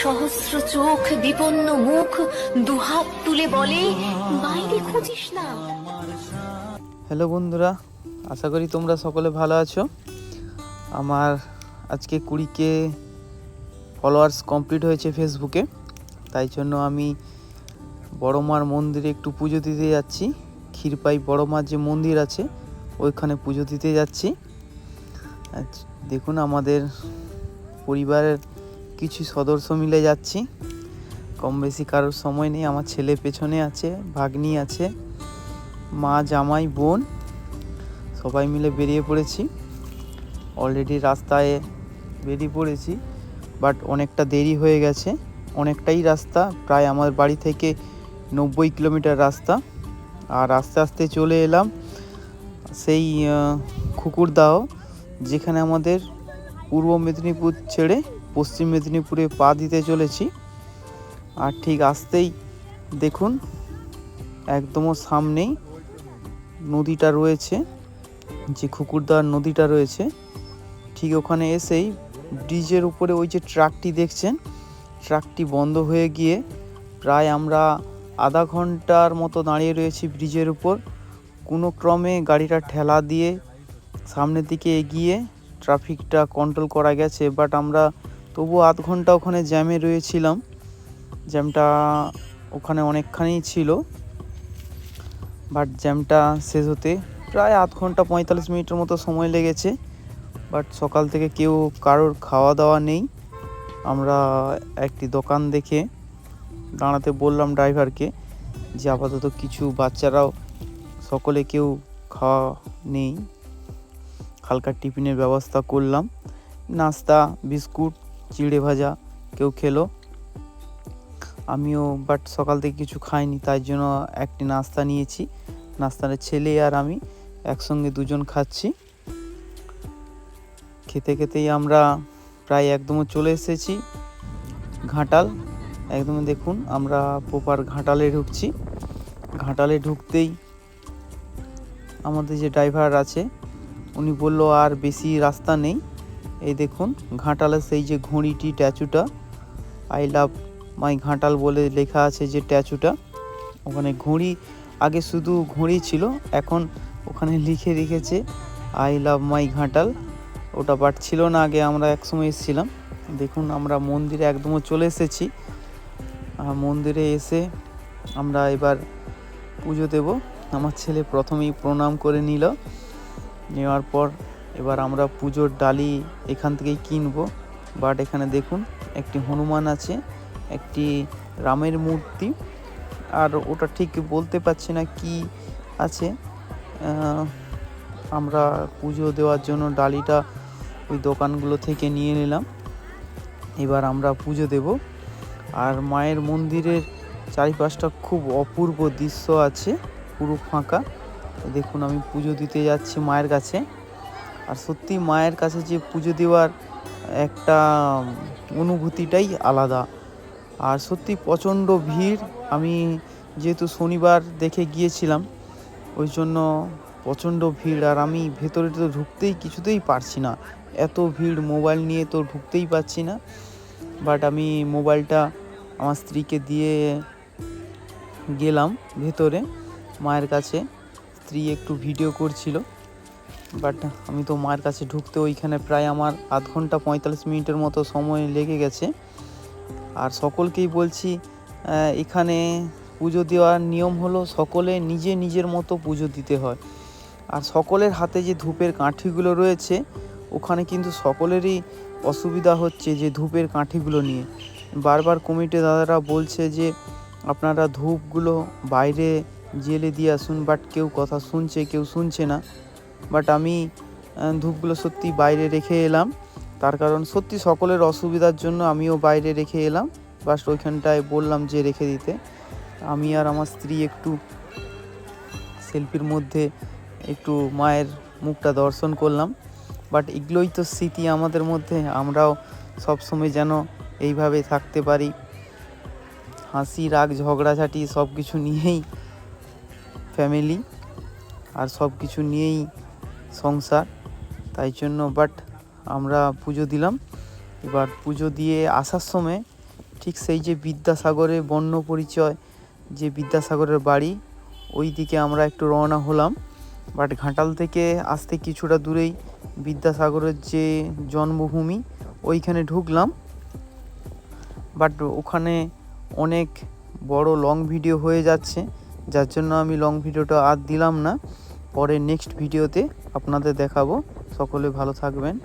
সহস্র চোখ বিপন্ন মুখ দুহাত তুলে বলে বাইরে খুঁজিস না। হ্যালো বন্ধুরা, আশা করি তোমরা সকলে ভালো আছো। আমার আজকে 20K ফলোয়ার্স কমপ্লিট হয়েছে ফেসবুকে, তাই জন্য আমি বড় মার মন্দিরে একটু পুজো দিতে যাচ্ছি। ক্ষীরপাই বড় মার যে মন্দির আছে ওইখানে পুজো দিতে যাচ্ছি। দেখুন, আমাদের পরিবারের কিছু সদস্য মিলে যাচ্ছি, কম বেশি কারোর সময় নেই। আমার ছেলে পেছনে আছে, ভাগ্নি আছে, মা, জামাই, বোন সবাই মিলে বেরিয়ে পড়েছি। অলরেডি রাস্তায় বেরিয়ে পড়েছি, বাট অনেকটা দেরি হয়ে গেছে। অনেকটাই রাস্তা, প্রায় আমার বাড়ি থেকে 90 কিলোমিটার রাস্তা। আর আস্তে আস্তে চলে এলাম সেই খুকুরদাহ, যেখানে আমাদের পূর্ব মেদিনীপুর ছেড়ে পশ্চিম মেদিনীপুরে পা দিতে চলেছি। আর ঠিক আসতেই দেখুন, একদম সামনেই নদীটা রয়েছে, যে খুকুরদার নদীটা রয়েছে, ঠিক ওখানে এসেই ব্রিজের উপরে ওই যে ট্রাকটি দেখছেন, ট্রাকটি বন্ধ হয়ে গিয়ে প্রায় আমরা আধা ঘন্টার মতো দাঁড়িয়ে রয়েছি ব্রিজের উপর। কোনো ক্রমে গাড়িটা ঠেলা দিয়ে সামনের দিকে এগিয়ে ট্রাফিকটা কন্ট্রোল করা গেছে, বাট আমরা তবু আধ ঘন্টা ওখানে জ্যামে রয়েছিলাম। জ্যামটা ওখানে অনেকখানি ছিল, বাট জ্যামটা শেষ হতে প্রায় আধ ঘন্টা 45 মিনিটের মতো সময় লেগেছে। বাট সকাল থেকে কারোর খাওয়া দাওয়া নেই। আমরা একটি দোকান দেখে দাঁড়াতে বললাম ড্রাইভারকে, যে আপাতত কিছু বাচ্চারাও সকলে কেউ খাওয়া নেই, হালকা টিফিনের ব্যবস্থা করলাম। নাস্তা, বিস্কুট, চিড়ে ভাজা কেউ খেলো, আমিও বাট সকাল থেকে কিছু খাইনি, তাই জন্য একটি নাস্তা নিয়েছি। নাস্তার ছেলে আর আমি একসঙ্গে দুজন খাচ্ছি। খেতে খেতেই আমরা প্রায় একদম চলে এসেছি ঘাটাল। একদম দেখুন, আমরা প্রপার ঘাটালে ঢুকছি। ঘাটালে ঢুকতেই আমাদের যে ড্রাইভার আছে উনি বলল আর বেশি রাস্তা নেই। এই দেখুন ঘাটালে সেই যে ঘড়িটি, স্ট্যাচুটা, আই লাভ মাই ঘাটাল বলে লেখা আছে যে স্ট্যাচুটা, ওখানে ঘড়ি, আগে শুধু ঘড়ি ছিল, এখন ওখানে লিখে রেখেছে আই লাভ মাই ঘাটাল। ওটা বাট ছিল না আগে, আমরা একসময় এসেছিলাম। দেখুন, আমরা মন্দিরে একদম চলে এসেছি। মন্দিরে এসে আমরা এবার পুজো দেব। আমার ছেলে প্রথমেই প্রণাম করে নিল। নেওয়ার পর এবার আমরা পুজোর ডালি এখান থেকেই কিনবো। বাট এখানে দেখুন, একটি হনুমান আছে, একটি রামের মূর্তি, আর ওটা ঠিক বলতে পারছি না কি আছে। আমরা পুজো দেওয়ার জন্য ডালিটা ওই দোকানগুলো থেকে নিয়ে নিলাম। এবার আমরা পুজো দেব। আর মায়ের মন্দিরের চারিপাশটা খুব অপূর্ব দৃশ্য আছে, পুরো ফাঁকা। দেখুন, আমি পুজো দিতে যাচ্ছি মায়ের কাছে। আর সত্যি মায়ের কাছে যে পুজো দেওয়ার একটা অনুভূতিটাই আলাদা। আর সত্যি প্রচণ্ড ভিড়। আমি যেহেতু শনিবার দেখে গিয়েছিলাম, ওই জন্য প্রচণ্ড ভিড়। আর আমি ভেতরে তো ঢুকতেই কিছুতেই পারছি না, এত ভিড়। মোবাইল নিয়ে তো ঢুকতেই পারছি না। বাট আমি মোবাইলটা আমার স্ত্রীকে দিয়ে গেলাম ভেতরে মায়ের কাছে। স্ত্রী একটু ভিডিও করছিল, বাট আমি তো মায়ের কাছে ঢুকতে ওইখানে প্রায় আমার আধ ঘন্টা 45 মিনিটের মতো সময় লেগে গেছে। আর সকলকেই বলছি, এখানে পুজো দেওয়ার নিয়ম হলো সকলে নিজে নিজের মতো পুজো দিতে হয়। আর সকলের হাতে যে ধূপের কাঠিগুলো রয়েছে, ওখানে কিন্তু সকলেরই অসুবিধা হচ্ছে যে ধূপের কাঠিগুলো নিয়ে। বারবার কমিটি দাদারা বলছে যে আপনারা ধূপগুলো বাইরে জেলে দিয়ে আসুন, বাট কেউ কথা শুনছে, কেউ শুনছে না। বাট আমি ধূপগুলো সত্যি বাইরে রেখে এলাম, তার কারণ সত্যি সকলের অসুবিধার জন্য আমিও বাইরে রেখে এলাম। বাস ওইখানটায় বললাম যে রেখে দিতে। আমি আর আমার স্ত্রী একটু সেলফির মধ্যে একটু মায়ের মুখটা দর্শন করলাম। বাট এগুলোই তো স্মৃতি আমাদের মধ্যে, আমরাও সবসময় যেন এইভাবে থাকতে পারি। হাসি, রাগ, ঝগড়াঝাটি সব কিছু নিয়েই ফ্যামিলি, আর সব কিছু নিয়েই সংসার, তাই জন্য। বাট আমরা পুজো দিলাম। এবার পুজো দিয়ে আসার সময় ঠিক সেই যে বিদ্যাসাগরে বর্ণ পরিচয়, যে বিদ্যাসাগরের বাড়ি, ওই দিকে আমরা একটু রওনা হলাম। বাট ঘাটাল থেকে আসতে কিছুটা দূরেই বিদ্যাসাগরের যে জন্মভূমি, ওইখানে ঢুকলাম। বাট ওখানে অনেক বড় লং ভিডিও হয়ে যাচ্ছে, যার জন্য আমি লং ভিডিওটা আর দিলাম না। পরে নেক্সট ভিডিওতে আপনাদের দেখাবো। সকলে ভালো থাকবেন।